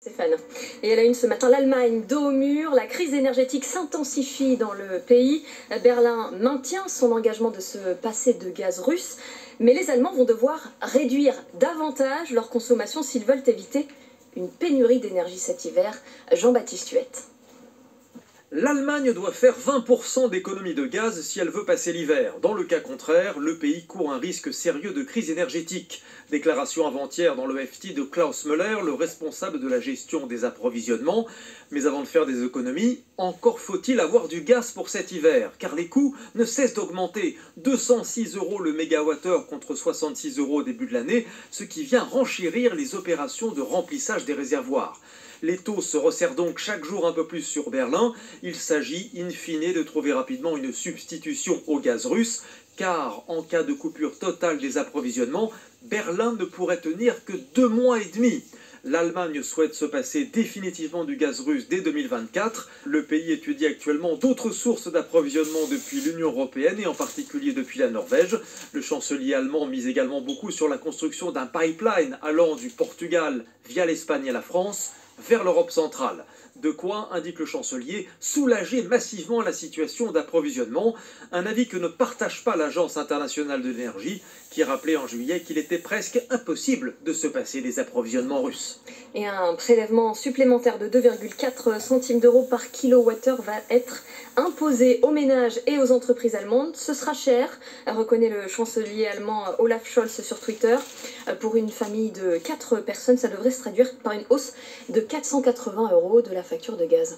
Stéphane. Et à la une ce matin, l'Allemagne dos au mur, la crise énergétique s'intensifie dans le pays. Berlin maintient son engagement de se passer de gaz russe, mais les Allemands vont devoir réduire davantage leur consommation s'ils veulent éviter une pénurie d'énergie cet hiver. Jean-Baptiste Huette. L'Allemagne doit faire 20% d'économie de gaz si elle veut passer l'hiver. Dans le cas contraire, le pays court un risque sérieux de crise énergétique. Déclaration avant-hier dans le FT de Klaus Müller, le responsable de la gestion des approvisionnements. Mais avant de faire des économies, encore faut-il avoir du gaz pour cet hiver, car les coûts ne cessent d'augmenter. 206 € le mégawattheure contre 66 € au début de l'année, ce qui vient renchérir les opérations de remplissage des réservoirs. Les taux se resserrent donc chaque jour un peu plus sur Berlin. Il s'agit in fine de trouver rapidement une substitution au gaz russe, car en cas de coupure totale des approvisionnements, Berlin ne pourrait tenir que 2 mois et demi. L'Allemagne souhaite se passer définitivement du gaz russe dès 2024. Le pays étudie actuellement d'autres sources d'approvisionnement depuis l'Union européenne et en particulier depuis la Norvège. Le chancelier allemand mise également beaucoup sur la construction d'un pipeline allant du Portugal via l'Espagne et la France vers l'Europe centrale. De quoi, indique le chancelier, soulager massivement la situation d'approvisionnement, un avis que ne partage pas l'Agence internationale de l'énergie, qui rappelait en juillet qu'il était presque impossible de se passer des approvisionnements russes. Et un prélèvement supplémentaire de 2,4 centimes d'euros par kilowattheure va être imposé aux ménages et aux entreprises allemandes. Ce sera cher, reconnaît le chancelier allemand Olaf Scholz sur Twitter. Pour une famille de 4 personnes, ça devrait se traduire par une hausse de 480 € de la facture de gaz.